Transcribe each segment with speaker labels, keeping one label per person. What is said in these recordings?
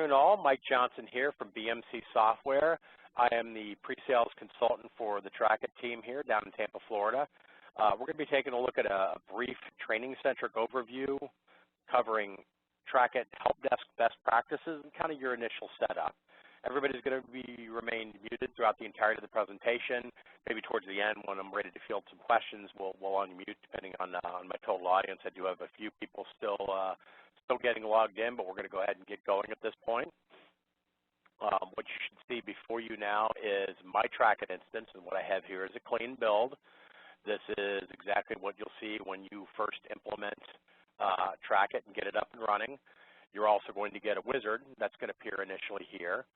Speaker 1: afternoon all. Mike Johnson here from BMC Software. I am the pre-sales consultant for the Trackit team here down in Tampa, Florida. We're going to be taking a look at a brief training-centric overview covering Trackit Helpdesk best practices and kind of your initial setup. Everybody's going to remain muted throughout the entirety of the presentation. Maybe towards the end when I'm ready to field some questions, we'll unmute depending on my total audience. I do have a few people still getting logged in, but we're going to go ahead and get going at this point. What you should see before you now is my Trackit instance, and what I have here is a clean build. This is exactly what you'll see when you first implement Trackit and get it up and running. You're also going to get a wizard that's going to appear initially here.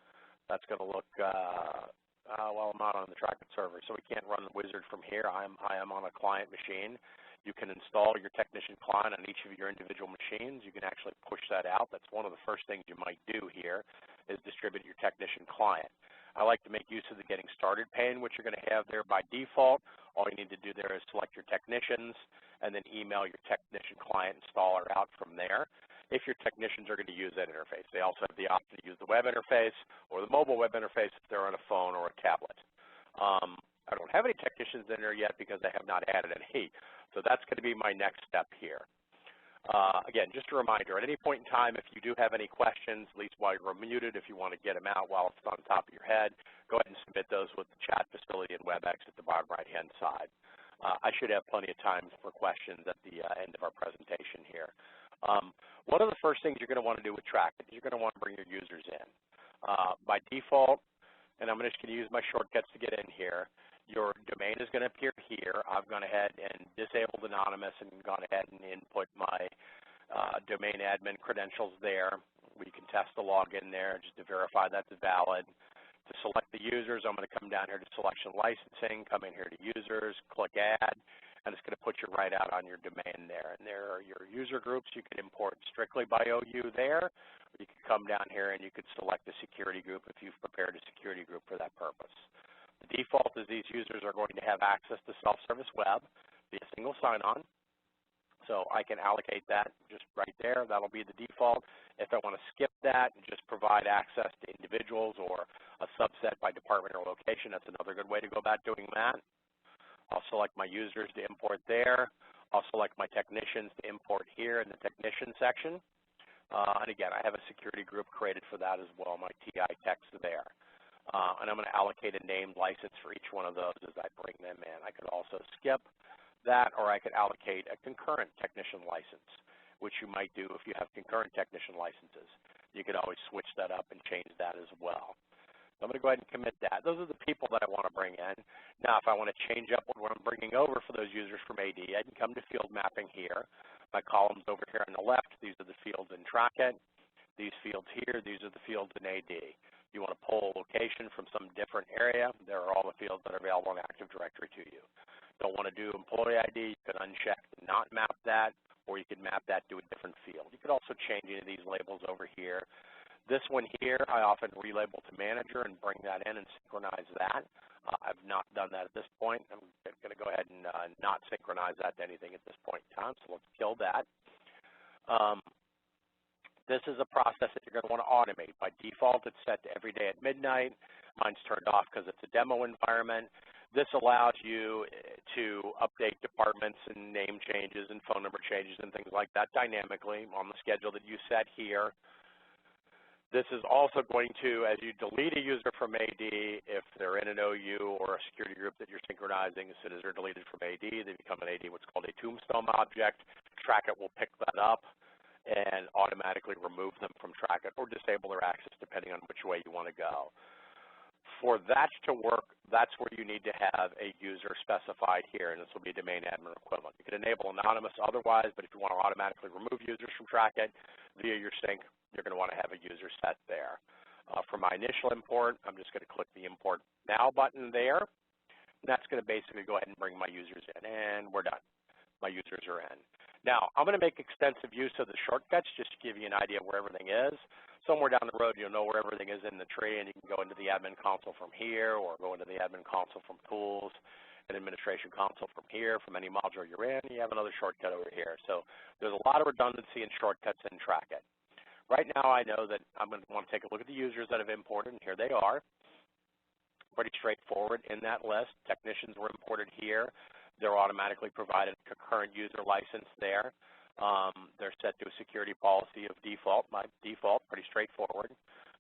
Speaker 1: That's going to look, well, I'm not on the Trackit server, so we can't run the wizard from here. I am on a client machine. You can install your technician client on each of your individual machines. You can actually push that out. That's one of the first things you might do here is distribute your technician client. I like to make use of the Getting Started pane, which you're going to have there by default. All you need to do there is select your technicians and then email your technician client installer out from there. If your technicians are going to use that interface, they also have the option to use the web interface or the mobile web interface if they're on a phone or a tablet. I don't have any technicians in there yet because I have not added any. So that's going to be my next step here. Again, just a reminder, at any point in time, if you do have any questions, at least while you're muted, if you want to get them out while it's on top of your head, go ahead and submit those with the chat facility in WebEx at the bottom right-hand side. I should have plenty of time for questions at the end of our presentation here. One of the first things you're going to want to do with Trackit is you're going to want to bring your users in. By default, and I'm just going to use my shortcuts to get in here, your domain is going to appear here. I've gone ahead and disabled anonymous and gone ahead and input my domain admin credentials there. We can test the login there just to verify that's valid. To select the users, I'm going to come down here to selection licensing, come in here to users, click add, and it's going to put you right out on your domain there. And there are your user groups. You can import strictly by OU there. You can come down here and you could select a security group if you've prepared a security group for that purpose. The default is these users are going to have access to self-service web via single sign-on. So I can allocate that just right there. That'll be the default. If I want to skip that and just provide access to individuals or a subset by department or location, that's another good way to go about doing that. I'll select my users to import there. I'll select my technicians to import here in the technician section. And again, I have a security group created for that as well, my TI techs there. And I'm going to allocate a named license for each one of those as I bring them in. I could also skip that, or I could allocate a concurrent technician license, which you might do if you have concurrent technician licenses. You could always switch that up and change that as well. So I'm going to go ahead and commit that. Those are the people that I want to bring in. Now, if I want to change up what I'm bringing over for those users from AD, I can come to field mapping here. My columns over here on the left, these are the fields in Trackit. These fields here, these are the fields in AD. You want to pull a location from some different area, there are all the fields that are available in Active Directory to you. Don't want to do employee ID, you can uncheck and not map that, or you can map that to a different field. You could also change any of these labels over here. This one here, I often relabel to manager and bring that in and synchronize that. I've not done that at this point. I'm going to go ahead and not synchronize that to anything at this point in time, so let's kill that. This is a process that you're going to want to automate. By default, it's set to every day at midnight. Mine's turned off because it's a demo environment. This allows you to update departments and name changes and phone number changes and things like that dynamically on the schedule that you set here. This is also going to, as you delete a user from AD, if they're in an OU or a security group that you're synchronizing, as soon as they're deleted from AD, they become an AD, what's called a tombstone object. Trackit will pick that up and automatically remove them from Trackit or disable their access depending on which way you want to go. For that to work, that's where you need to have a user specified here, and this will be a domain admin equivalent. You can enable anonymous otherwise, but if you want to automatically remove users from Trackit via your sync, you're going to want to have a user set there. For my initial import, I'm just going to click the Import Now button there, and that's going to basically go ahead and bring my users in, and we're done. My users are in. Now, I'm going to make extensive use of the shortcuts just to give you an idea of where everything is. Somewhere down the road, you'll know where everything is in the tree, and you can go into the admin console from here or go into the admin console from tools and administration console from here. From any module you're in, you have another shortcut over here. So there's a lot of redundancy in shortcuts in Trackit. Right now I know that I'm going to want to take a look at the users that have imported, and here they are. Pretty straightforward in that list. Technicians were imported here. They're automatically provided a concurrent user license there. They're set to a security policy of default. By default, pretty straightforward.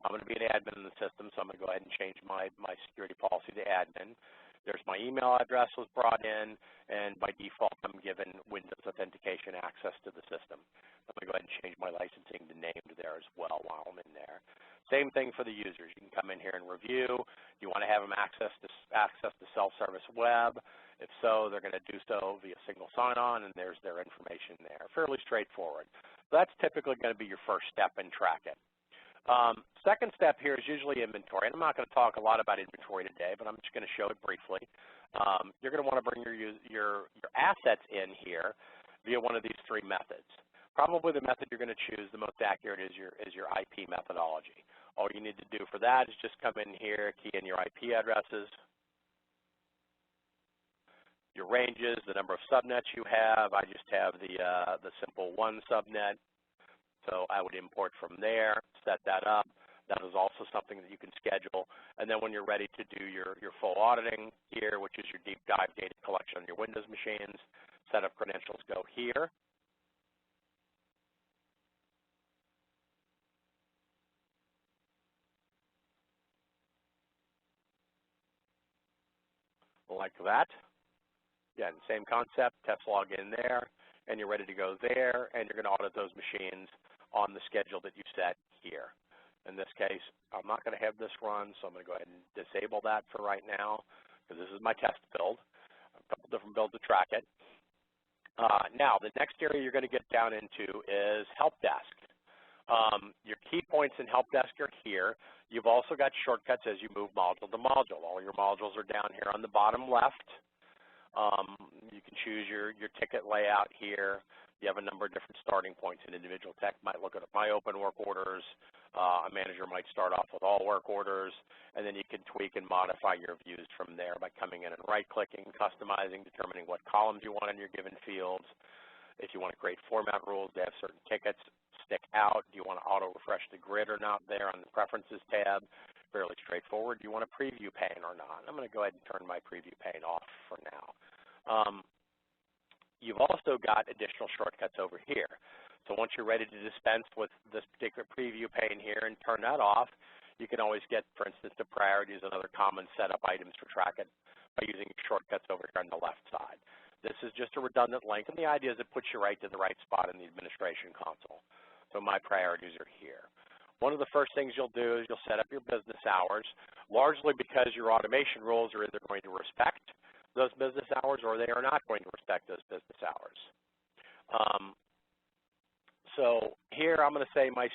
Speaker 1: I'm going to be an admin in the system, so I'm going to go ahead and change my security policy to admin. There's my email address was brought in, and by default, I'm given Windows authentication access to the system. I'm going to go ahead and change my licensing to named there as well while I'm in there. Same thing for the users. You can come in here and review. Do you want to have them access to self-service web? If so, they're going to do so via single sign-on, and there's their information there. Fairly straightforward. So that's typically going to be your first step in Trackit. Second step here is usually inventory. And I'm not going to talk a lot about inventory today, but I'm just going to show it briefly. You're going to want to bring your assets in here via one of these three methods. Probably the method you're going to choose, the most accurate, is your IP methodology. All you need to do for that is just come in here, key in your IP addresses, your ranges, the number of subnets you have. I just have the simple one subnet, so I would import from there, set that up. That is also something that you can schedule. And then when you're ready to do your full auditing here, which is your deep dive data collection on your Windows machines, setup credentials go here. Like that. Again, same concept, test log in there, and you're ready to go there, and you're going to audit those machines on the schedule that you set here. In this case, I'm not going to have this run, so I'm going to go ahead and disable that for right now, because this is my test build. A couple different builds to track it. Now, the next area you're going to get down into is Helpdesk. Your key points in Helpdesk are here. You've also got shortcuts as you move module to module. All your modules are down here on the bottom left. You can choose your ticket layout here. You have a number of different starting points. An individual tech might look at my open work orders. A manager might start off with all work orders, and then you can tweak and modify your views from there by coming in and right-clicking, customizing, determining what columns you want in your given fields. If you want to create format rules, they have certain tickets stick out. Do you want to auto-refresh the grid or not there on the Preferences tab? Fairly straightforward. Do you want a preview pane or not? I'm going to go ahead and turn my preview pane off for now. You've also got additional shortcuts over here. So once you're ready to dispense with this particular preview pane here and turn that off, you can always get, for instance, the priorities and other common setup items for Trackit by using shortcuts over here on the left side. This is just a redundant link, and the idea is it puts you right to the right spot in the administration console. So my priorities are here. One of the first things you'll do is you'll set up your business hours, largely because your automation rules are either going to respect those business hours or they are not going to respect those business hours. So here I'm going to say my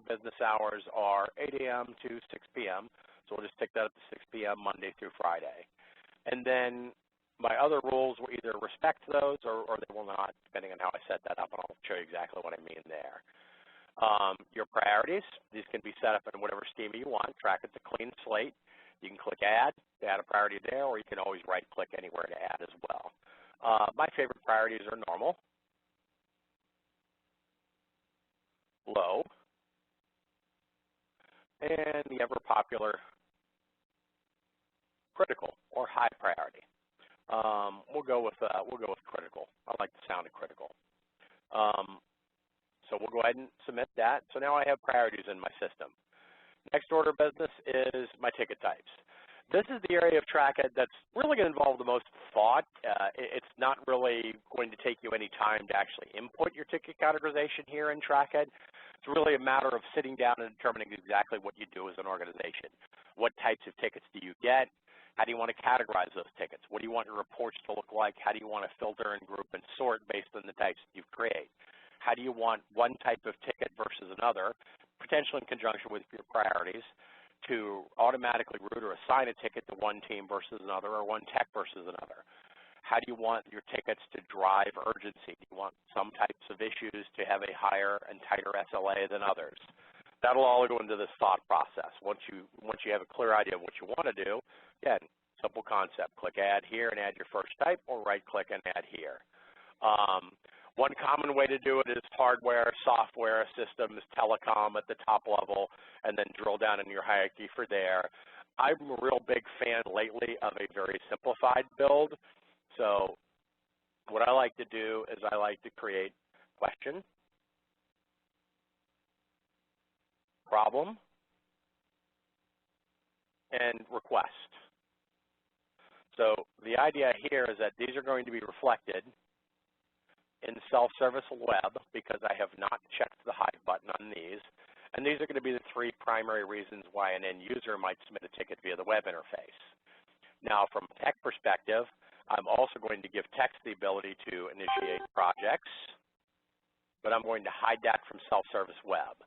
Speaker 1: business hours are 8 a.m. to 6 p.m. So we'll just tick that up to 6 p.m. Monday through Friday. And then my other rules will either respect those or they will not, depending on how I set that up, and I'll show you exactly what I mean there. Your priorities, these can be set up in whatever schema you want. Trackit's a clean slate. You can click Add to add a priority there, or you can always right-click anywhere to add as well. My favorite priorities are normal, low, and the ever-popular critical or high priority. We'll go with critical. I like the sound of critical. So we'll go ahead and submit that. So now I have priorities in my system. Next order of business is my ticket types. This is the area of Trackit that's really going to involve the most thought. It's not really going to take you any time to actually input your ticket categorization here in Trackit. It's really a matter of sitting down and determining exactly what you do as an organization. What types of tickets do you get? How do you want to categorize those tickets? What do you want your reports to look like? How do you want to filter and group and sort based on the types that you create? How do you want one type of ticket versus another, potentially in conjunction with your priorities, to automatically route or assign a ticket to one team versus another or one tech versus another? How do you want your tickets to drive urgency? Do you want some types of issues to have a higher and tighter SLA than others? That'll all go into this thought process. Once you have a clear idea of what you want to do, again, simple concept. Click Add here and add your first type, or right-click and add here. One common way to do it is hardware, software, systems, telecom at the top level, and then drill down in your hierarchy for there. I'm a real big fan lately of a very simplified build. So what I like to do is I like to create question, problem, and request. So the idea here is that these are going to be reflected in self-service web because I have not checked the hide button on these. And these are going to be the three primary reasons why an end user might submit a ticket via the web interface. Now, from a tech perspective, I'm also going to give text the ability to initiate projects, but I'm going to hide that from self-service web.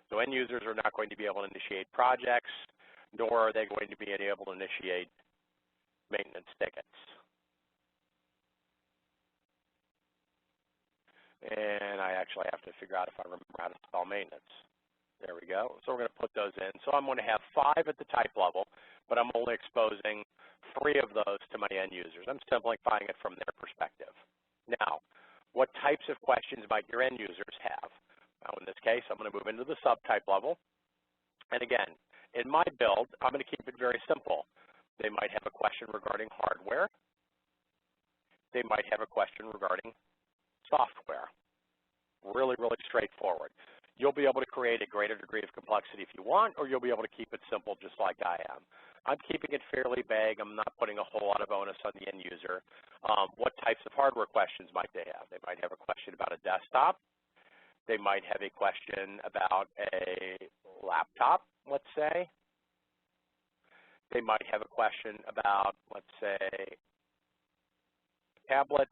Speaker 1: So end users are not going to be able to initiate projects, nor are they going to be able to initiate maintenance tickets. And I actually have to figure out if I remember how to spell maintenance. There we go. So we're going to put those in. So I'm going to have 5 at the type level, but I'm only exposing 3 of those to my end users. I'm simplifying it from their perspective. Now, what types of questions might your end users have? Now, in this case, I'm going to move into the subtype level. And again, in my build, I'm going to keep it very simple. They might have a question regarding hardware. They might have a question regarding software. Really, really straightforward. You'll be able to create a greater degree of complexity if you want, or you'll be able to keep it simple just like I am. I'm keeping it fairly vague. I'm not putting a whole lot of onus on the end user. What types of hardware questions might they have? They might have a question about a desktop. They might have a question about a laptop, let's say. They might have a question about, let's say, a tablet.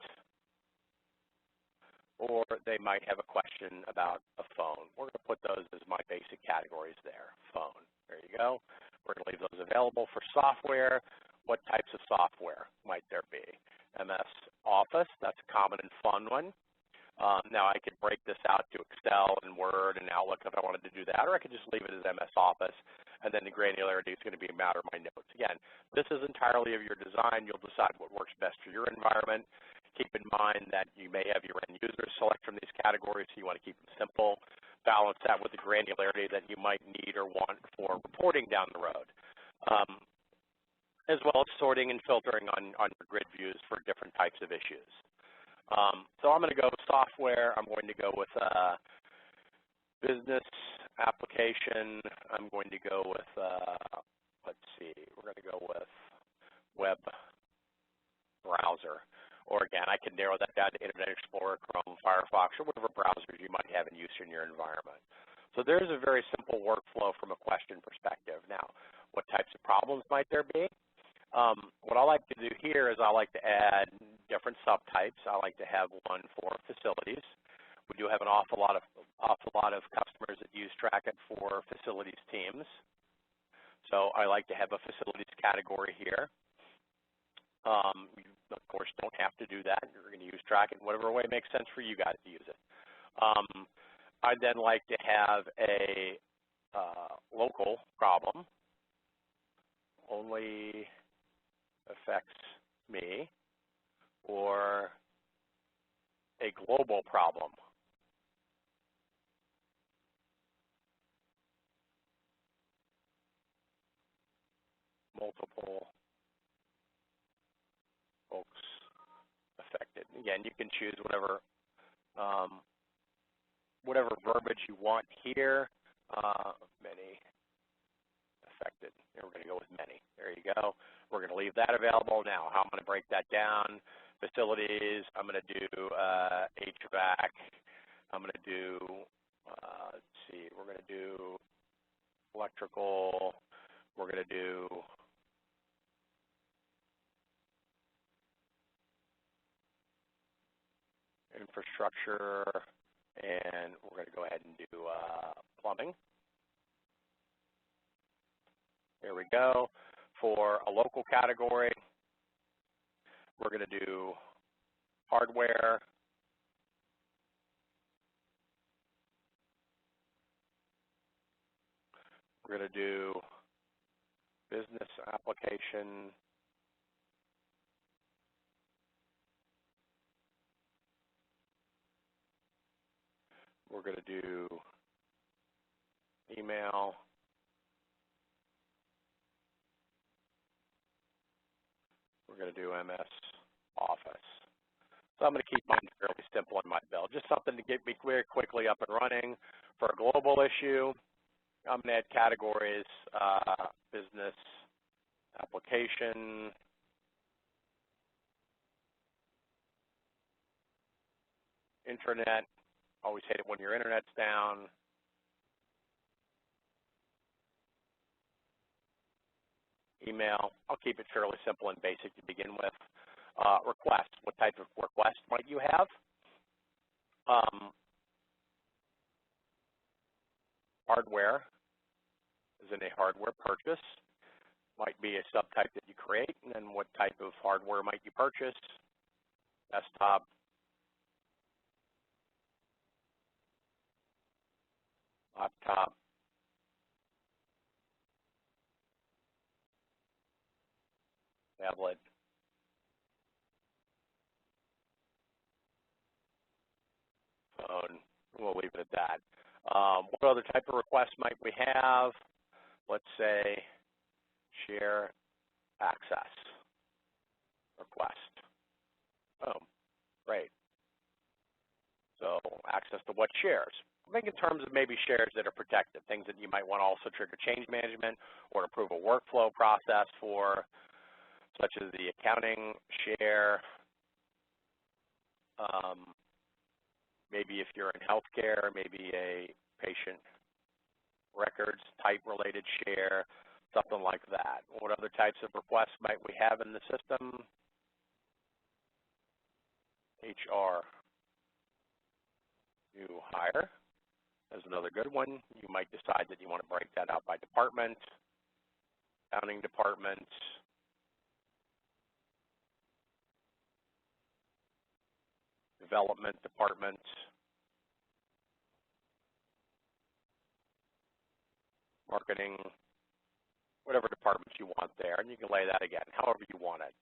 Speaker 1: Or they might have a question about a phone. We're going to put those as my basic categories there. Phone. There you go. We're going to leave those available for software. What types of software might there be? MS Office, that's a common and fun one. Now I could break this out to Excel and Word and Outlook if I wanted to do that, or I could just leave it as MS Office, and then the granularity is going to be a matter of my notes. Again, this is entirely of your design. You'll decide what works best for your environment. Keep in mind that you may have your end users select from these categories, so you want to keep them simple. Balance that with the granularity that you might need or want for reporting down the road, as well as sorting and filtering on your grid views for different types of issues. So I'm going to go with software. I'm going to go with business application. I'm going to go with, let's see, we're going to go with web browser. Or again, I can narrow that down to Internet Explorer, Chrome, Firefox, or whatever browsers you might have in use in your environment. So there's a very simple workflow from a question perspective. Now, what types of problems might there be? What I like to do here is I like to add different subtypes. I like to have one for facilities. We do have an awful lot of customers that use Trackit for facilities teams. So I like to have a facilities category here. You, of course, don't have to do that. You're going to use Trackit in whatever way makes sense for you guys to use it. I'd then like to have a local problem, only affects me, or a global problem. Multiple folks affected. Again, you can choose whatever verbiage you want here. Many affected. And we're going to go with many. There you go. We're going to leave that available. Now, how I'm going to break that down? Facilities. I'm going to do HVAC. I'm going to do. Let's see. We're going to do electrical. We're going to do infrastructure, and we're going to go ahead and do plumbing. There we go. For a local category, we're going to do hardware. We're going to do business application. We're going to do email. We're going to do MS Office. So I'm going to keep mine fairly simple in my build, just something to get me very quickly up and running. For a global issue, I'm going to add categories, business, application, internet. Always hate it when your internet's down. Email. I'll keep it fairly simple and basic to begin with. Request. What type of request might you have? Hardware is in a hardware purchase. Might be a subtype that you create, and then what type of hardware might you purchase? Desktop, laptop, tablet, phone. We'll leave it at that. What other type of request might we have? Let's say share access request. Boom. Great. So access to what shares? Think in terms of maybe shares that are protected, things that you might want to also trigger change management or approve a workflow process for, such as the accounting share. Maybe if you're in healthcare, maybe a patient records type related share, something like that. What other types of requests might we have in the system? HR, new hire is another good one. You might decide that you want to break that out by department, accounting department, development department, marketing, whatever departments you want there, and you can lay that again, however you want it.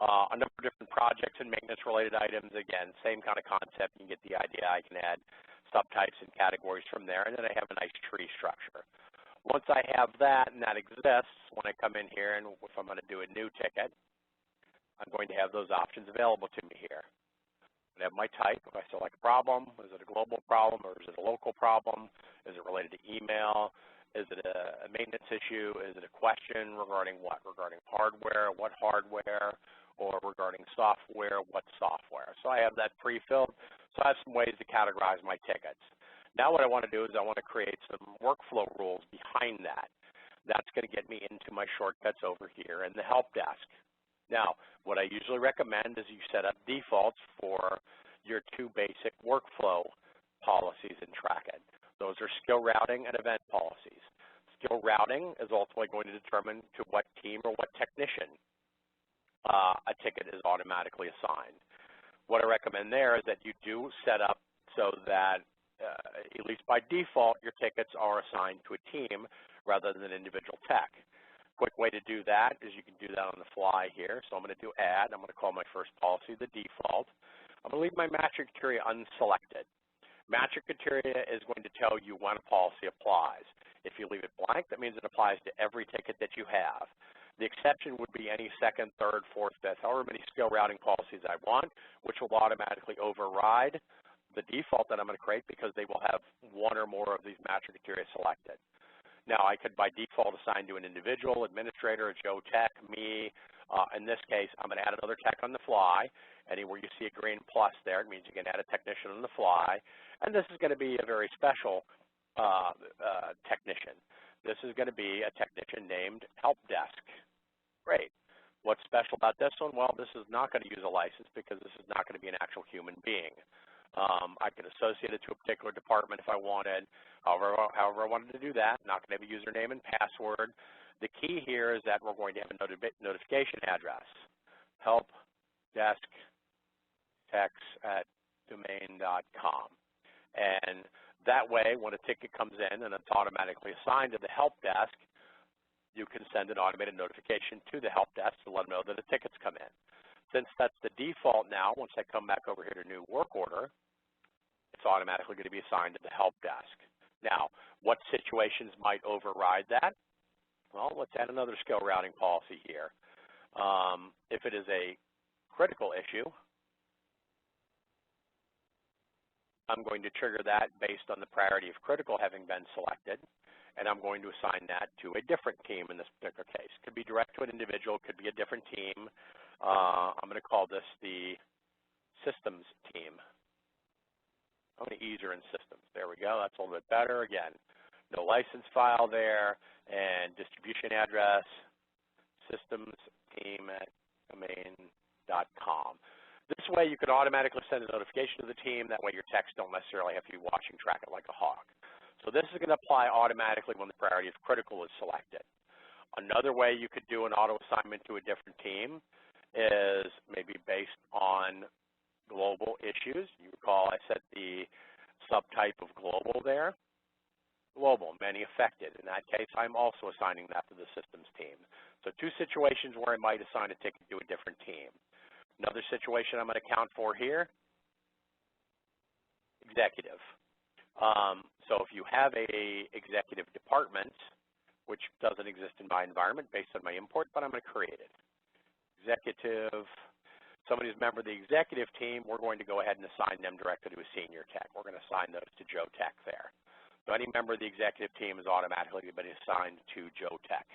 Speaker 1: A number of different projects and maintenance-related items, again, same kind of concept. You can get the idea. I can add subtypes and categories from there, and then I have a nice tree structure. Once I have that and that exists, when I come in here and if I'm going to do a new ticket, I'm going to have those options available to me here. I have my type. If I select problem, is it a global problem or is it a local problem? Is it related to email? Is it a maintenance issue? Is it a question regarding what? Regarding hardware, what hardware? Or regarding software, what software? So I have that pre-filled. So I have some ways to categorize my tickets. Now what I want to do is I want to create some workflow rules behind that. That's going to get me into my shortcuts over here in the help desk. Now, what I usually recommend is you set up defaults for your two basic workflow policies in Trackit. Those are skill routing and event policies. Skill routing is ultimately going to determine to what team or what technician a ticket is automatically assigned. What I recommend there is that you do set up so that, at least by default, your tickets are assigned to a team rather than an individual tech. Quick way to do that is you can do that on the fly here. So I'm going to do add. I'm going to call my first policy the default. I'm going to leave my matching criteria unselected. Matching criteria is going to tell you when a policy applies. If you leave it blank, that means it applies to every ticket that you have. The exception would be any second, third, fourth, fifth, however many skill routing policies I want, which will automatically override the default that I'm going to create because they will have one or more of these matching criteria selected. Now, I could by default assign to an individual, administrator, a Joe Tech, me. In this case, I'm going to add another tech on the fly. Anywhere you see a green plus there, it means you can add a technician on the fly. And this is going to be a very special technician. This is going to be a technician named Helpdesk. Great. What's special about this one? Well, this is not going to use a license because this is not going to be an actual human being. I could associate it to a particular department if I wanted. However I wanted to do that, not going to have a username and password. The key here is that we're going to have a notification address, helpdesktex@domain.com. And that way, when a ticket comes in and it's automatically assigned to the help desk, you can send an automated notification to the help desk to let them know that a ticket's come in. Since that's the default now, once I come back over here to new work order, if it's automatically going to be assigned to the help desk. Now, what situations might override that? Well, let's add another skill routing policy here. If it is a critical issue, I'm going to trigger that based on the priority of critical having been selected, and I'm going to assign that to a different team in this particular case. Could be direct to an individual, could be a different team. I'm going to call this the systems team. I'm going to ease her in systems. There we go. That's a little bit better. Again, no license file there, and distribution address, systems team at domain.com. This way you can automatically send a notification to the team. That way your techs don't necessarily have to be watching track it like a hawk. So this is going to apply automatically when the priority of critical is selected. Another way you could do an auto assignment to a different team is maybe based on global issues. You recall I set the subtype of global there. Global, many affected. In that case, I'm also assigning that to the systems team. So two situations where I might assign a ticket to a different team. Another situation I'm going to count for here, executive. So if you have a executive department, which doesn't exist in my environment based on my import, but I'm going to create it. Executive, somebody who's a member of the executive team, we're going to go ahead and assign them directly to a senior tech. We're going to assign those to Joe Tech there. So any member of the executive team is automatically been assigned to Joe Tech.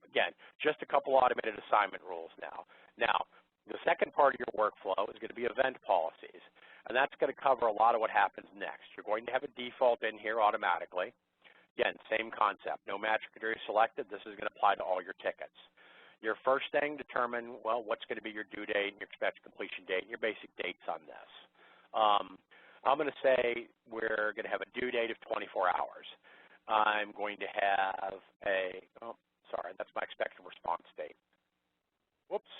Speaker 1: Again, just a couple automated assignment rules now. Now, the second part of your workflow is going to be event policies, and that's going to cover a lot of what happens next. You're going to have a default in here automatically. Again, same concept. No match criteria selected. This is going to apply to all your tickets. Your first thing, determine, well, what's going to be your due date and your expected completion date and your basic dates on this. I'm going to say we're going to have a due date of 24 hours. I'm going to have that's my expected response date. Whoops.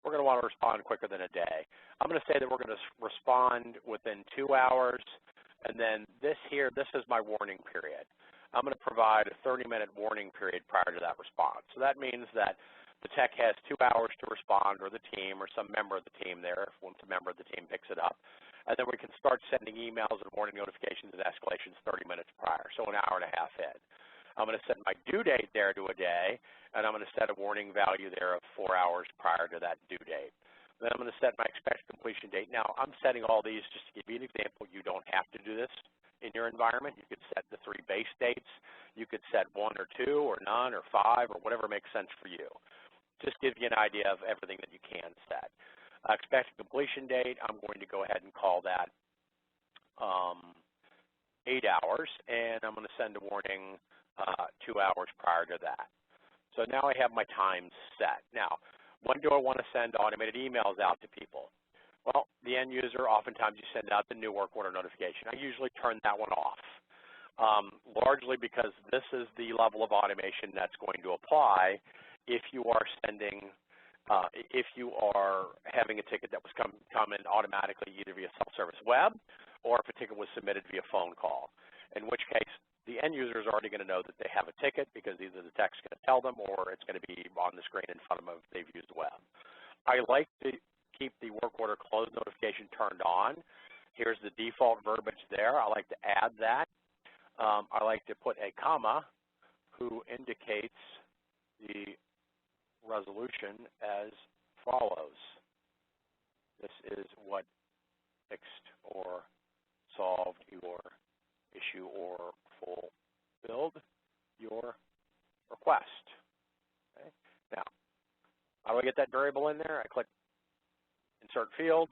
Speaker 1: We're going to want to respond quicker than a day. I'm going to say that we're going to respond within 2 hours, and then this is my warning period. I'm going to provide a 30-minute warning period prior to that response. So that means that the tech has 2 hours to respond, or the team, or some member of the team there, once a member of the team picks it up. And then we can start sending emails and warning notifications and escalations 30 minutes prior, so an hour and a half in. I'm going to set my due date there to a day, and I'm going to set a warning value there of 4 hours prior to that due date. Then I'm going to set my expected completion date. Now, I'm setting all these just to give you an example. You don't have to do this in your environment. You could set the 3 base dates. You could set 1 or 2 or none or 5 or whatever makes sense for you. Just gives you an idea of everything that you can set. Expected completion date, I'm going to go ahead and call that 8 hours, and I'm going to send a warning 2 hours prior to that. So now I have my times set. Now, when do I want to send automated emails out to people? Well, the end user, oftentimes you send out the new work order notification. I usually turn that one off, largely because this is the level of automation that's going to apply if you are sending, if you are having a ticket that was come in automatically either via self-service web or if a ticket was submitted via phone call, in which case the end user is already going to know that they have a ticket because either the tech's going to tell them or it's going to be on the screen in front of them if they've used web. I like to keep the work order close notification turned on. Here's the default verbiage there. I like to add that. I like to put a comma who indicates the resolution as follows. This is what fixed or solved your issue or fulfilled your request. Okay. Now, how do I get that variable in there? I click Insert Field.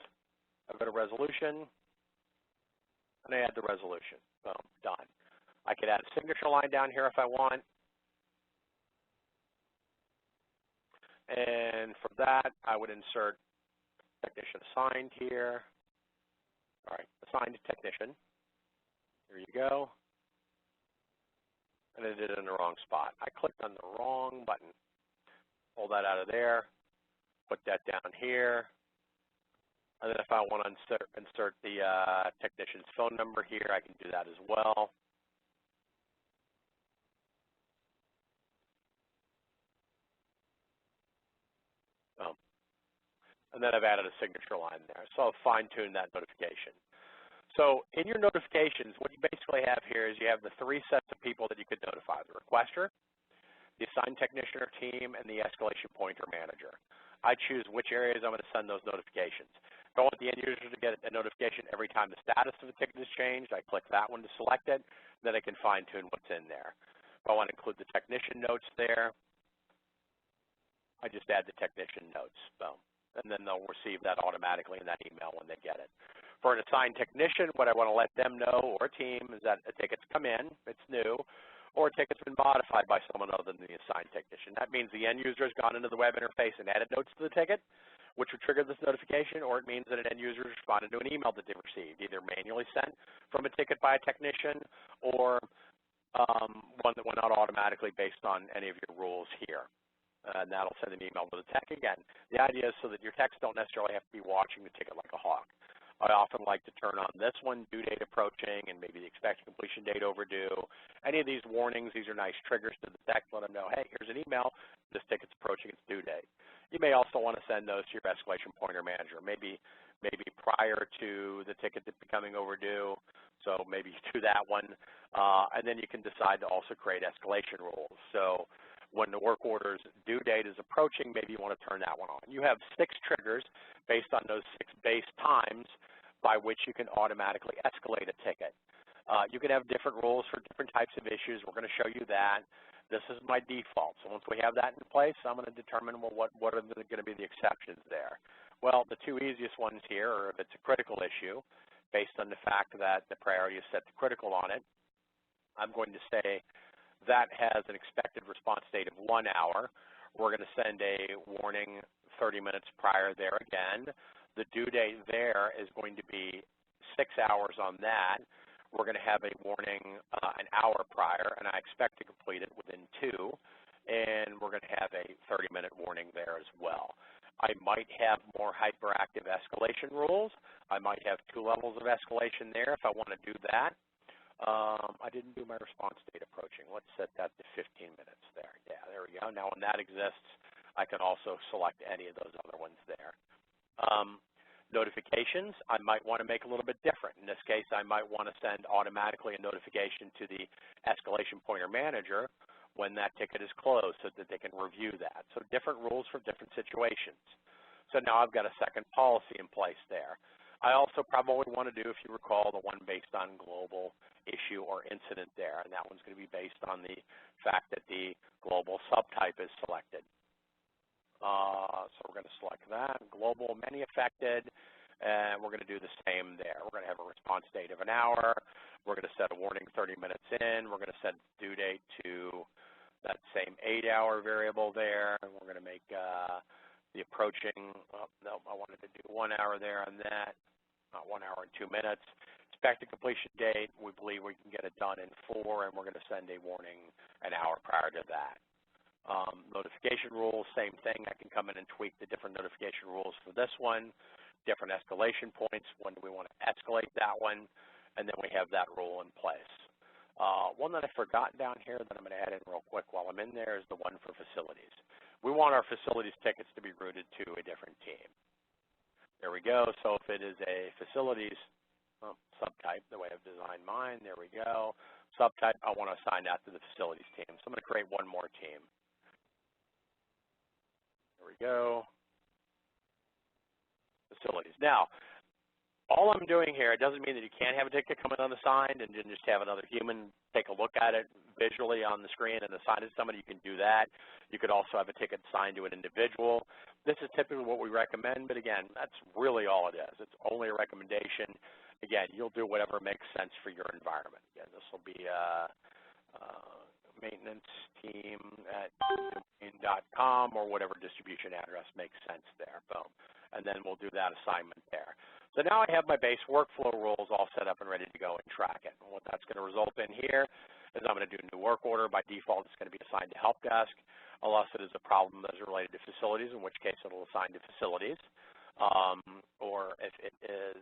Speaker 1: I've got a resolution, and I add the resolution. Boom, done. I could add a signature line down here if I want. And from that, I would insert technician assigned here. All right, assigned to technician. Here you go. And I did it in the wrong spot. I clicked on the wrong button. Pull that out of there. Put that down here. And then if I want to insert the technician's phone number here, I can do that as well. And then I've added a signature line there. So I'll fine-tune that notification. So in your notifications, what you basically have here is you have the three sets of people that you could notify: the requester, the assigned technician or team, and the escalation pointer manager. I choose which areas I'm going to send those notifications. If I want the end user to get a notification every time the status of the ticket is changed, I click that one to select it. Then I can fine-tune what's in there. If I want to include the technician notes there, I just add the technician notes. Boom. And then they'll receive that automatically in that email when they get it. For an assigned technician, what I want to let them know, or a team, is that a ticket's come in, it's new, or a ticket's been modified by someone other than the assigned technician. That means the end user has gone into the web interface and added notes to the ticket, which would trigger this notification, or it means that an end user responded to an email that they received, either manually sent from a ticket by a technician or one that went out automatically based on any of your rules here. And that'll send an email to the tech. Again, the idea is so that your techs don't necessarily have to be watching the ticket like a hawk. I often like to turn on this one, due date approaching, and maybe the expected completion date overdue. Any of these warnings, these are nice triggers to the tech, let them know, hey, here's an email, this ticket's approaching its due date. You may also want to send those to your escalation pointer manager, maybe prior to the ticket becoming overdue, so maybe to that one. And then you can decide to also create escalation rules. So when the work order's due date is approaching, maybe you want to turn that one on. You have 6 triggers based on those 6 base times by which you can automatically escalate a ticket. You can have different rules for different types of issues. We're going to show you that. This is my default. So once we have that in place, I'm going to determine, well, what are going to be the exceptions there. Well, the 2 easiest ones here are if it's a critical issue, based on the fact that the priority is set to critical on it, I'm going to say that has an expected response date of 1 hour. We're going to send a warning 30 minutes prior there again. The due date there is going to be 6 hours on that. We're going to have a warning an hour prior, and I expect to complete it within 2. And we're going to have a 30-minute warning there as well. I might have more hyperactive escalation rules. I might have 2 levels of escalation there if I want to do that. I didn't do my response date approaching. Let's set that to 15 minutes there. Yeah, there we go. Now when that exists, I can also select any of those other ones there. Notifications, I might want to make a little bit different. In this case, I might want to send automatically a notification to the escalation pointer manager when that ticket is closed so that they can review that. So different rules for different situations. So now I've got a second policy in place there. I also probably want to do, if you recall, the one based on global issue or incident there, and that one's going to be based on the fact that the global subtype is selected. So we're going to select that, global, many affected, and we're going to do the same there. We're going to have a response date of 1 hour. We're going to set a warning 30 minutes in. We're going to set due date to that same 8-hour variable there. And we're going to make the approaching, oh, no, I wanted to do 1 hour there on that, 1 hour and 2 minutes. Expected completion date, we believe we can get it done in 4, and we're going to send a warning an hour prior to that. Notification rules, same thing. I can come in and tweak the different notification rules for this one, different escalation points. When do we want to escalate that one? And then we have that rule in place. One that I forgot down here that I'm going to add in real quick while I'm in there is the one for facilities. We want our facilities tickets to be routed to a different team. There we go. So if it is a facilities subtype, the way I've designed mine, there we go. Subtype, I want to assign that to the facilities team. So I'm going to create one more team. There we go. Facilities. Now, all I'm doing here, it doesn't mean that you can't have a ticket come in unassigned and then just have another human take a look at it visually on the screen and assign it to somebody. You can do that. You could also have a ticket assigned to an individual. This is typically what we recommend, but again, that's really all it is. It's only a recommendation. Again, you'll do whatever makes sense for your environment. Again, this will be maintenance team at domain.com or whatever distribution address makes sense there. Boom. And then we'll do that assignment there. So now I have my base workflow rules all set up and ready to go and track it. And what that's going to result in here is I'm going to do a new work order. By default, it's going to be assigned to Helpdesk, unless it is a problem that is related to facilities, in which case it will assign to facilities. Or if it is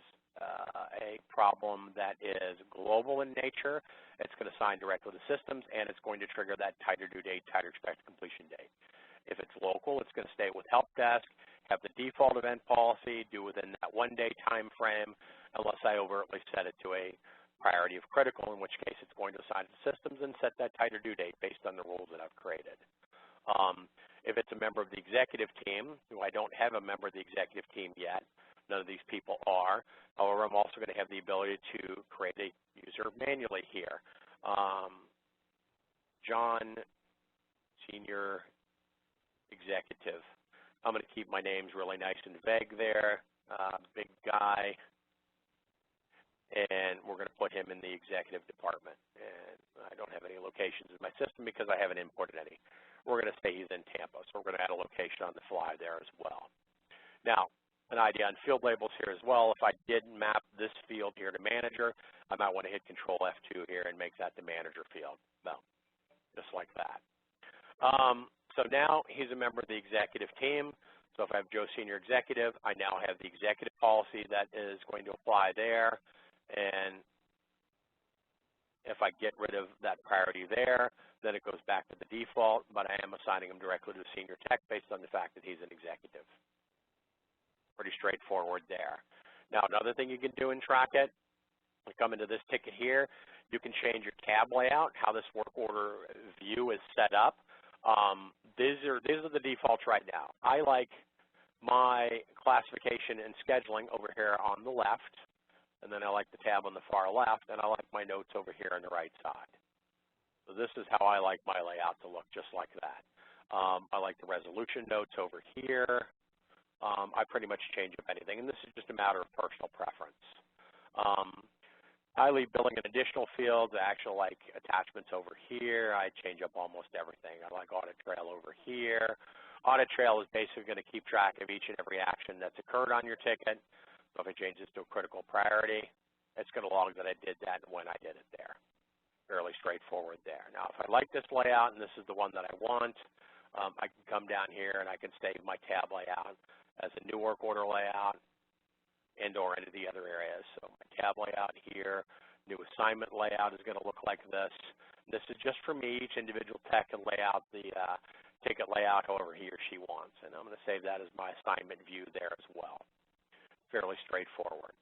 Speaker 1: a problem that is global in nature, it's going to assign directly to systems, and it's going to trigger that tighter due date, tighter expected completion date. If it's local, it's going to stay with Helpdesk, have the default event policy, do within that 1-day time frame, unless I overtly set it to a priority of critical, in which case it's going to assign it to systems and set that tighter due date based on the rules that I've created. If it's a member of the executive team, who I don't have a member of the executive team yet, none of these people are. However, I'm also going to have the ability to create a user manually here. John, Senior Executive. I'm going to keep my names really nice and vague there. Big guy. And we're going to put him in the executive department. And I don't have any locations in my system because I haven't imported any. We're going to say he's in Tampa, so we're going to add a location on the fly there as well. Now, an idea on field labels here as well. If I did map this field here to manager, I might want to hit Control F2 here and make that the manager field. Well, just like that. So now he's a member of the executive team. So if I have Joe Senior Executive, I now have the executive policy that is going to apply there. And if I get rid of that priority there, then it goes back to the default, but I am assigning him directly to senior tech based on the fact that he's an executive. Pretty straightforward there. Now, another thing you can do in Trackit, we come into this ticket here, you can change your tab layout, how this work order view is set up. These are the defaults right now. I like my classification and scheduling over here on the left, and then I like the tab on the far left, and I like my notes over here on the right side. So this is how I like my layout to look, just like that. I like the resolution notes over here. I pretty much change up anything, and this is just a matter of personal preference. I leave billing and additional fields. I actually like attachments over here. I change up almost everything. I like audit trail over here. Audit trail is basically going to keep track of each and every action that's occurred on your ticket. So if I change this to a critical priority, it's going to log that I did that and when I did it there. Fairly straightforward there. Now, if I like this layout and this is the one that I want, I can come down here and I can save my tab layout as a new work order layout and or into the other areas. So my tab layout here, new assignment layout is going to look like this. This is just for me. Each individual tech can lay out the ticket layout however he or she wants. And I'm going to save that as my assignment view there as well. Fairly straightforward.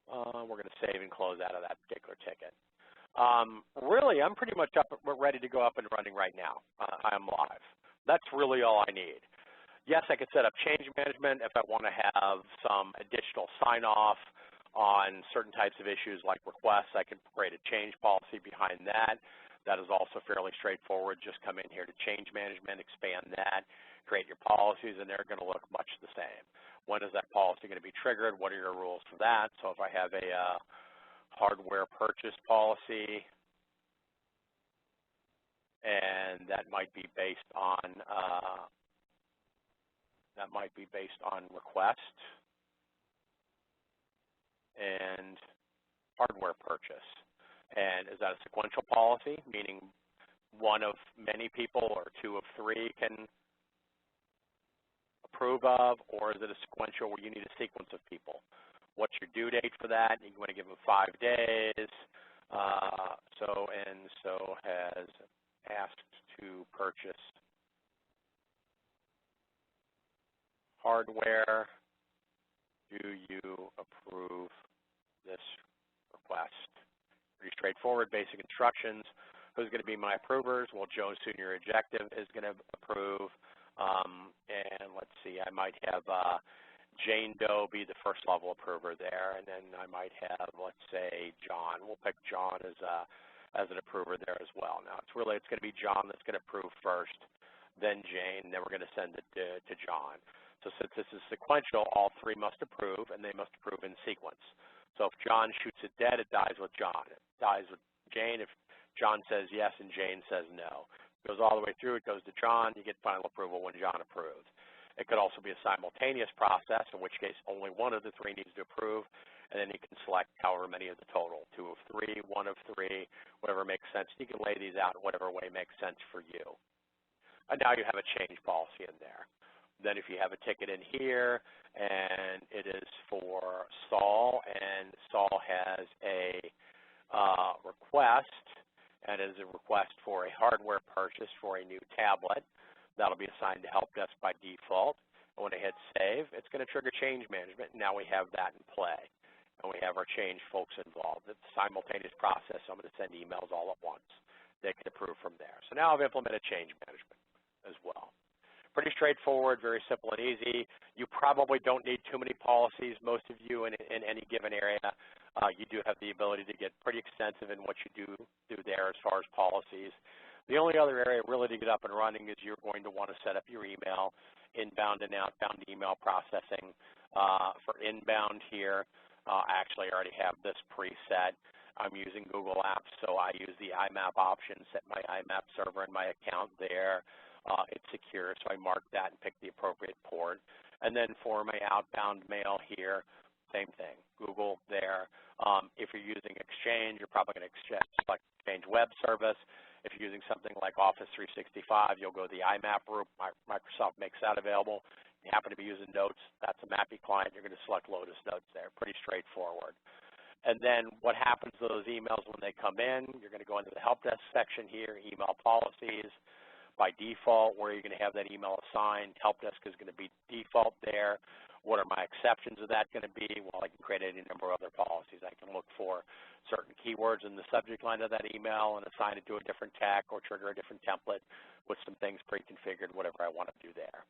Speaker 1: We're going to save and close out of that particular ticket. Really, I'm pretty much ready to go up and running right now. I'm live. That's really all I need. Yes, I could set up change management if I want to have some additional sign-off on certain types of issues like requests. I could create a change policy behind that. That is also fairly straightforward. Just come in here to change management, expand that, create your policies, and they're going to look much the same. When is that policy going to be triggered? What are your rules for that? So if I have a hardware purchase policy, and that might be based on request and hardware purchase. And is that a sequential policy, meaning one of many people or two of three can approve of, or is it a sequential where you need a sequence of people? What's your due date for that? You want to give them 5 days. So has asked to purchase hardware. Do you approve this request? Pretty straightforward, basic instructions. Who's going to be my approvers? Well, Joe Senior Executive is going to approve. And let's see, I might have Jane Doe be the first level approver there, and then I might have, let's say, John. We'll pick John as an approver there as well. Now, it's going to be John that's going to approve first, then Jane, and then we're going to send it to John. So since this is sequential, all three must approve, and they must approve in sequence. So if John shoots it dead, it dies with John. It dies with Jane if John says yes and Jane says no. It goes all the way through. It goes to John. You get final approval when John approves. It could also be a simultaneous process, in which case only one of the three needs to approve, and then you can select however many of the total, 2 of 3, 1 of 3, whatever makes sense. You can lay these out in whatever way makes sense for you. And now you have a change policy in there. Then if you have a ticket in here, and it is for Saul, and Saul has a request, and it is a request for a hardware purchase for a new tablet, that'll be assigned to Helpdesk by default. And when I hit save, it's going to trigger change management. Now we have that in play. and we have our change folks involved. It's a simultaneous process, so I'm going to send emails all at once. They can approve from there. So now I've implemented change management as well. Pretty straightforward, very simple and easy. You probably don't need too many policies. Most of you in any given area, you do have the ability to get pretty extensive in what you do there as far as policies. The only other area really to get up and running is you're going to want to set up your email, inbound and outbound email processing. For inbound here, actually I already have this preset. I'm using Google Apps, so I use the IMAP option, set my IMAP server in my account there. It's secure, so I mark that and pick the appropriate port. And then for my outbound mail here, same thing, Google there. If you're using Exchange, you're probably going to select Exchange Web Service. If you're using something like Office 365, you'll go to the IMAP group. Microsoft makes that available. If you happen to be using Notes, that's a Mappy client. You're going to select Lotus Notes there. Pretty straightforward. And then what happens to those emails when they come in, you're going to go into the Helpdesk section here, email policies. By default, where you're going to have that email assigned, Helpdesk is going to be default there. What are my exceptions of that going to be? Well, I can create any number of other policies. I can look for certain keywords in the subject line of that email and assign it to a different tag or trigger a different template with some things pre-configured, whatever I want to do there.